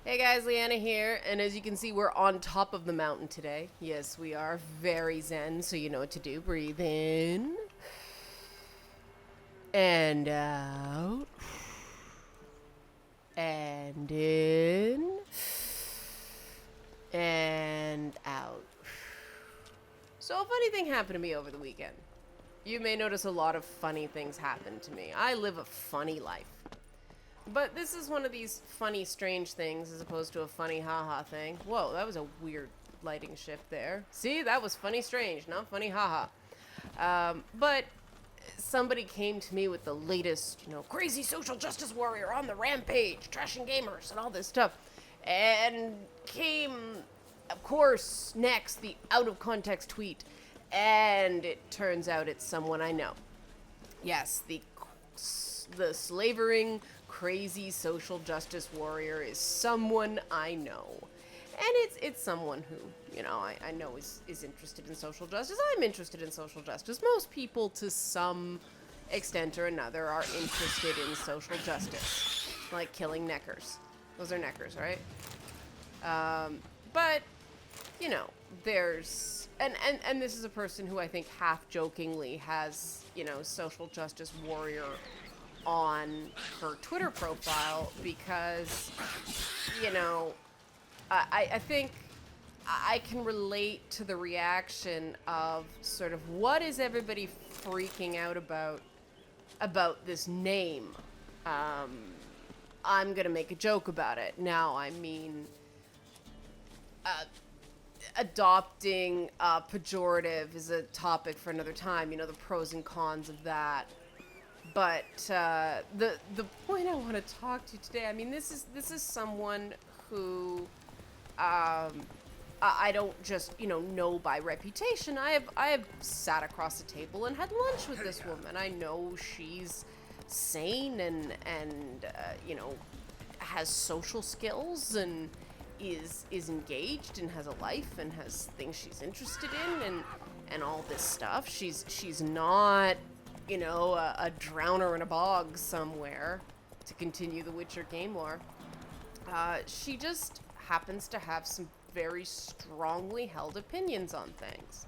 Hey guys, Liana here, and as you can see, we're on top of the mountain today. Yes, we are very zen, so you know what to do. Breathe in and out, and in and out. So, a funny thing happened to me over the weekend. You may notice a lot of funny things happen to me. I live a funny life. But this is one of these funny, strange things as opposed to a funny, haha thing. Whoa, that was a weird lighting shift there. See, that was funny, strange, not funny, haha. But somebody came to me with the latest, crazy social justice warrior on the rampage, trashing gamers, and all this stuff. And came, of course, next, the out of context tweet. And it turns out it's someone I know. Yes, the slavering, crazy social justice warrior is someone I know. And it's someone who, I know is interested in social justice. I'm interested in social justice. Most people, to some extent or another, are interested in social justice. Like killing neckers. Those are neckers, right? But, there's... And this is a person who I think half-jokingly has, social justice warrior on her Twitter profile because, I think I can relate to the reaction of sort of what is everybody freaking out about this name. I'm gonna make a joke about it. Now, I mean, adopting pejorative is a topic for another time. The pros and cons of that. But the point I want to talk to today, I mean, this is someone who I don't just know by reputation. I have sat across the table and had lunch with this woman. I know she's sane and has social skills and is engaged and has a life and has things she's interested in and all this stuff. She's not a drowner in a bog somewhere, to continue the Witcher game lore. She just happens to have some very strongly held opinions on things.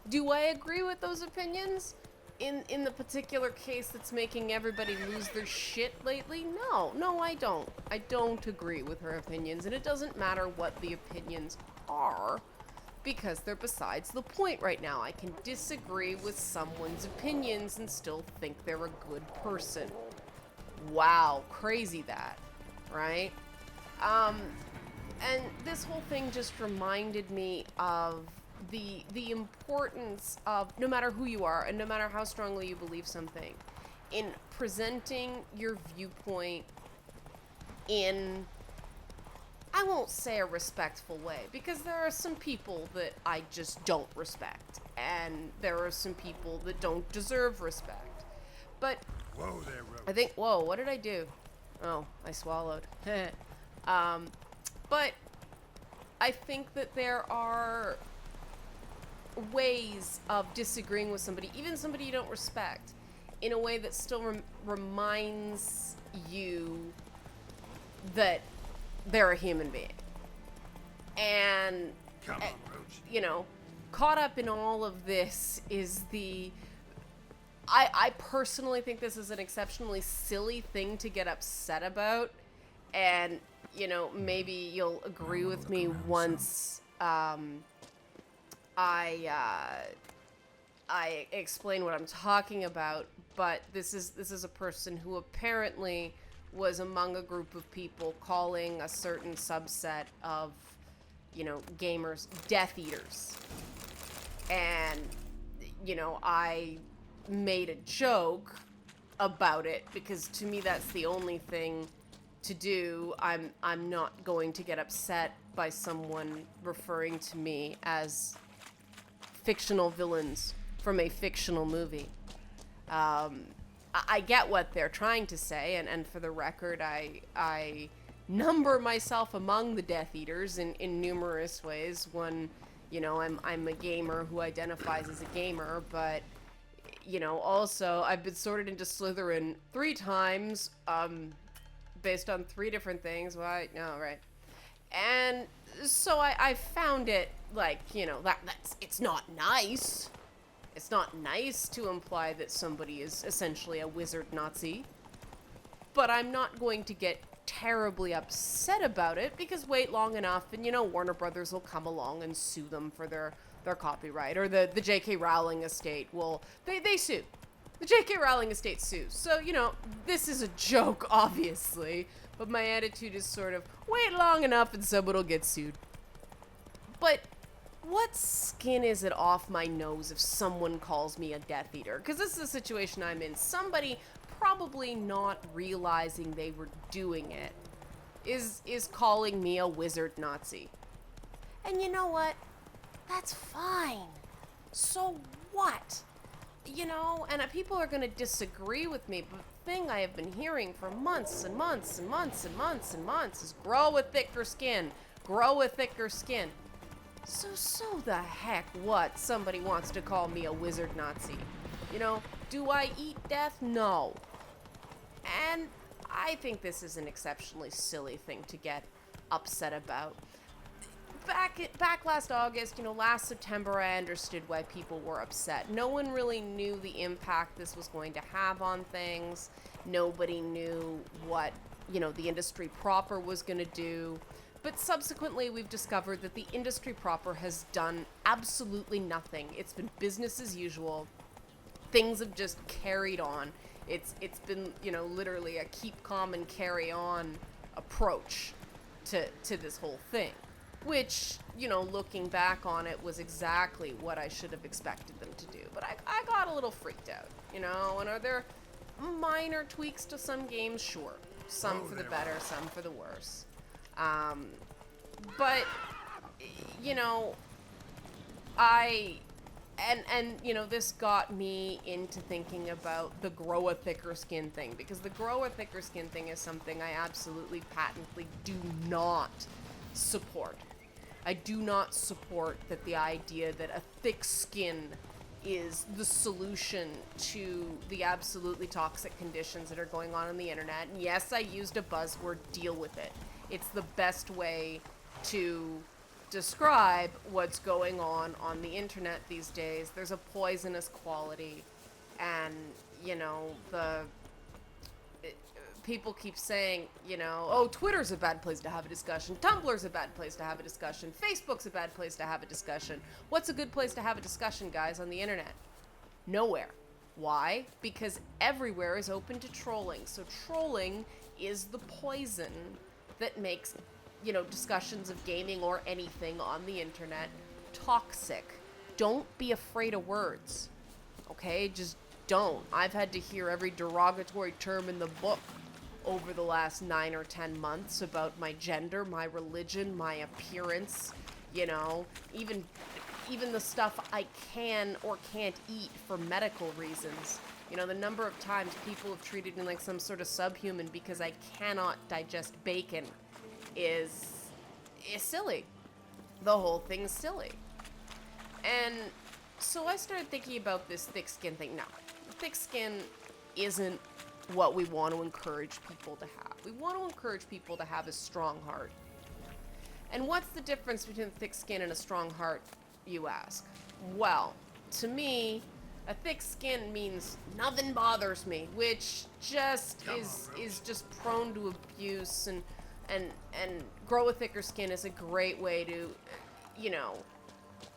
Do I agree with those opinions? In the particular case that's making everybody lose their shit lately? No, I don't. I don't agree with her opinions, and it doesn't matter what the opinions are, because they're besides the point right now. I can disagree with someone's opinions and still think they're a good person. Wow, crazy that, right? And this whole thing just reminded me of the importance of, no matter who you are and no matter how strongly you believe something, in presenting your viewpoint in, I won't say a respectful way, because there are some people that I just don't respect, and there are some people that don't deserve respect. But Whoa there, Rose. I think, whoa, what did I do? Oh, I swallowed. But I think that there are ways of disagreeing with somebody, even somebody you don't respect, in a way that still reminds you that they're a human being. And, Come on, Roach. Caught up in all of this is I personally think this is an exceptionally silly thing to get upset about. And, maybe you'll agree with me once I explain what I'm talking about. But this is a person who apparently was among a group of people calling a certain subset of, gamers Death Eaters. And, I made a joke about it because to me that's the only thing to do. I'm not going to get upset by someone referring to me as fictional villains from a fictional movie. I get what they're trying to say, and for the record, I number myself among the Death Eaters in numerous ways. One, I'm a gamer who identifies as a gamer, but also I've been sorted into Slytherin 3 times, based on 3 different things. Why? No, right. And so I found it like, that's it's not nice. It's not nice to imply that somebody is essentially a wizard Nazi. But I'm not going to get terribly upset about it because wait long enough and Warner Brothers will come along and sue them for their copyright, or the J.K. Rowling estate will they sue. The J.K. Rowling estate sues. So, this is a joke, obviously, but my attitude is sort of wait long enough and someone will get sued. But what skin is it off my nose if someone calls me a Death Eater? Because this is the situation I'm in. Somebody probably not realizing they were doing it is calling me a wizard Nazi. And you know what? That's fine. So what? And people are going to disagree with me, but the thing I have been hearing for months and months and months and months and months is grow a thicker skin. Grow a thicker skin. So the heck what? Somebody wants to call me a wizard Nazi. Do I eat death? No. And I think this is an exceptionally silly thing to get upset about. Back last August, last September, I understood why people were upset. No one really knew the impact this was going to have on things. Nobody knew what, the industry proper was going to do. But subsequently, we've discovered that the industry proper has done absolutely nothing. It's been business as usual. Things have just carried on. It's been, literally a keep calm and carry on approach to this whole thing. Which, looking back on it, was exactly what I should have expected them to do. But I got a little freaked out, and are there minor tweaks to some games? Sure. Some for the better, some for the worse. But, this got me into thinking about the grow a thicker skin thing, because the grow a thicker skin thing is something I absolutely patently do not support. I do not support that the idea that a thick skin is the solution to the absolutely toxic conditions that are going on the internet. And yes, I used a buzzword, deal with it. It's the best way to describe what's going on the internet these days. There's a poisonous quality, and, people keep saying, oh, Twitter's a bad place to have a discussion, Tumblr's a bad place to have a discussion, Facebook's a bad place to have a discussion. What's a good place to have a discussion, guys, on the internet? Nowhere. Why? Because everywhere is open to trolling. So trolling is the poison that makes, discussions of gaming or anything on the internet toxic. Don't be afraid of words. Okay? Just don't. I've had to hear every derogatory term in the book over the last 9 or 10 months about my gender, my religion, my appearance, even the stuff I can or can't eat for medical reasons. The number of times people have treated me like some sort of subhuman because I cannot digest bacon is silly. The whole thing's silly. And so I started thinking about this thick skin thing. Now, thick skin isn't what we want to encourage people to have. We want to encourage people to have a strong heart. And what's the difference between thick skin and a strong heart, you ask? Well, to me, a thick skin means nothing bothers me, which just is just prone to abuse, and grow a thicker skin is a great way to,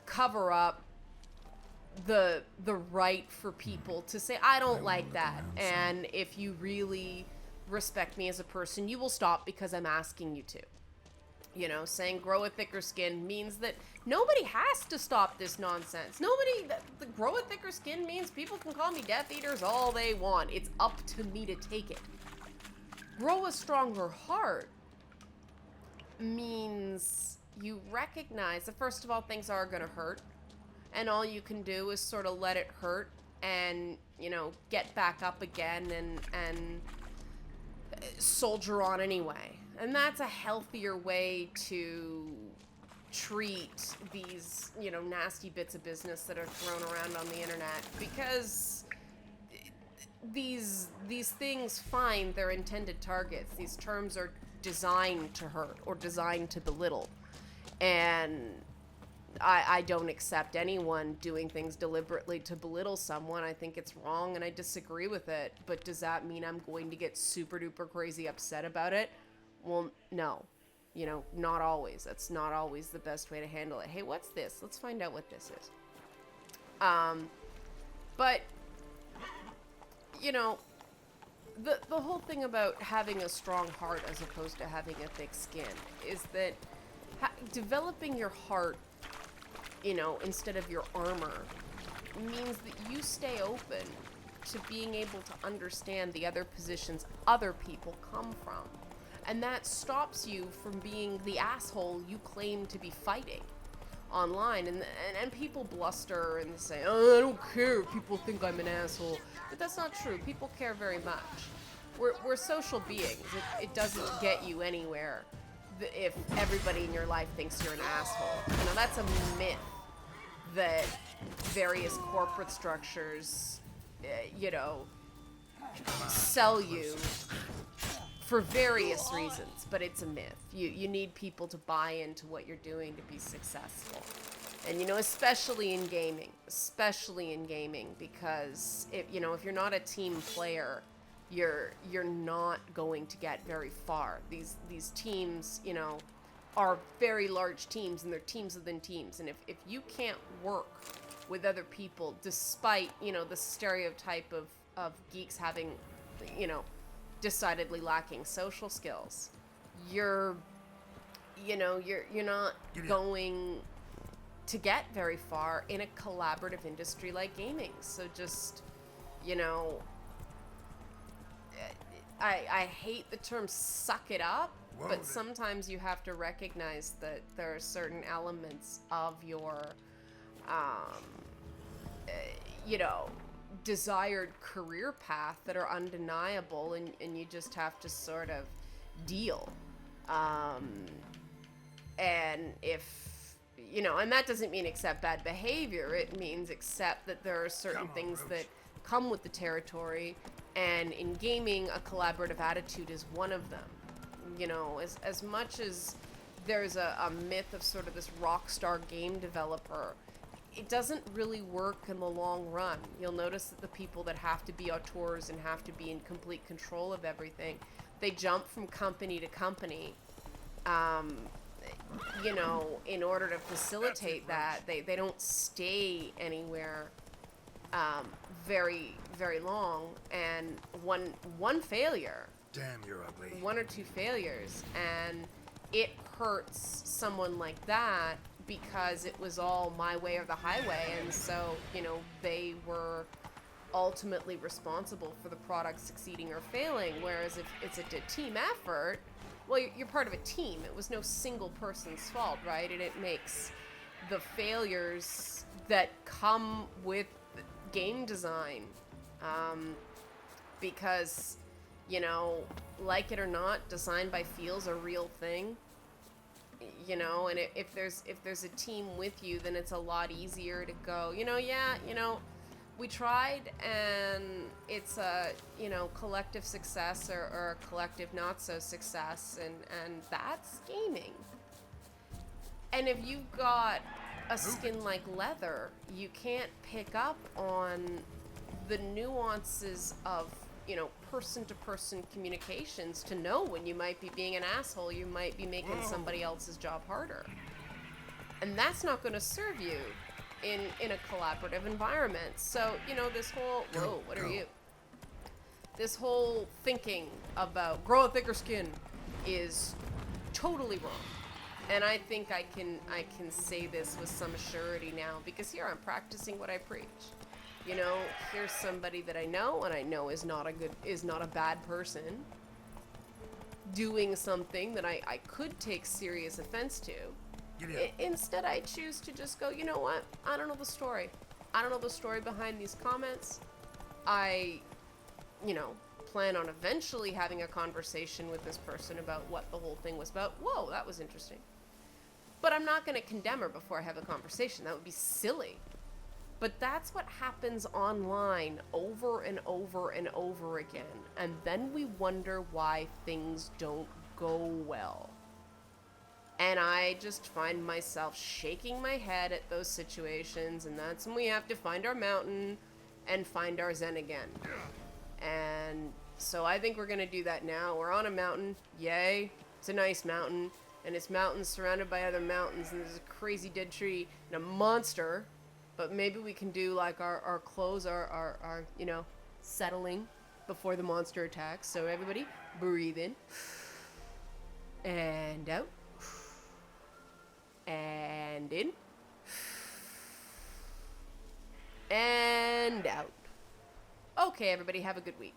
cover up the right for people to say, I don't like that, and if you really respect me as a person, you will stop because I'm asking you to. Saying grow a thicker skin means that nobody has to stop this nonsense. The grow a thicker skin means people can call me Death Eaters all they want. It's up to me to take it. Grow a stronger heart means you recognize that, first of all, things are going to hurt. And all you can do is sort of let it hurt and, get back up again and soldier on anyway. And that's a healthier way to treat these, nasty bits of business that are thrown around on the internet. Because these things find their intended targets. These terms are designed to hurt or designed to belittle. And I don't accept anyone doing things deliberately to belittle someone. I think it's wrong and I disagree with it. But does that mean I'm going to get super duper crazy upset about it? Well, no. You know, not always. That's not always the best way to handle it. Hey, what's this? Let's find out what this is. But, you know, the whole thing about having a strong heart as opposed to having a thick skin is that developing your heart, you know, instead of your armor means that you stay open to being able to understand the other positions other people come from. And that stops you from being the asshole you claim to be fighting online. And people bluster and say, oh, I don't care if people think I'm an asshole. But that's not true. People care very much. We're social beings. It doesn't get you anywhere if everybody in your life thinks you're an asshole. You know, that's a myth that various corporate structures, you know, sell you for various reasons, but it's a myth. You need people to buy into what you're doing to be successful. And, you know, especially in gaming, because if you're not a team player, you're not going to get very far. These teams, you know, are very large teams, and they're teams within teams. And if you can't work with other people, despite, you know, the stereotype of geeks having, you know, decidedly lacking social skills, you're not going to get very far in a collaborative industry like gaming. So just, you know, I hate the term suck it up, but sometimes you have to recognize that there are certain elements of your, you know, desired career path that are undeniable, and you just have to sort of deal. And if, you know, and that doesn't mean accept bad behavior, it means accept that there are certain things that come with the territory, and in gaming, a collaborative attitude is one of them. You know, as much as there's a myth of sort of this rock star game developer, it doesn't really work in the long run. You'll notice that the people that have to be auteurs and have to be in complete control of everything, they jump from company to company, you know, in order to facilitate that. They don't stay anywhere very, very long. And one failure, Damn, you're ugly. one or two failures, and it hurts someone like that, because it was all my way or the highway. And so, you know, they were ultimately responsible for the product succeeding or failing. Whereas if it's a team effort, well, you're part of a team. It was no single person's fault, right? And it makes the failures that come with game design, because, you know, like it or not, design by feel's a real thing. You know, and if there's a team with you, then it's a lot easier to go, you know, yeah, you know, we tried, and it's a, you know, collective success or a collective not so success, and that's gaming. And if you've got a skin like leather, you can't pick up on the nuances of, you know, person-to-person communications to know when you might be being an asshole, you might be making somebody else's job harder. And that's not going to serve you in a collaborative environment. So, you know, this whole, whoa, what are you? This whole thinking about grow a thicker skin is totally wrong. And I think I can say this with some surety now, because here I'm practicing what I preach. You know, here's somebody that I know, and I know is not a bad person, doing something that I could take serious offense to. Instead, I choose to just go, you know what? I don't know the story. I don't know the story behind these comments. I, you know, plan on eventually having a conversation with this person about what the whole thing was about. Whoa, that was interesting. But I'm not going to condemn her before I have a conversation. That would be silly. But that's what happens online over and over and over again. And then we wonder why things don't go well. And I just find myself shaking my head at those situations, and that's when we have to find our mountain and find our zen again. And so I think we're going to do that now. We're on a mountain. Yay. It's a nice mountain. And it's mountains surrounded by other mountains, and there's a crazy dead tree and a monster. But maybe we can do like our clothes are settling before the monster attacks. So everybody breathe in and out and in and out. Okay, everybody, have a good week.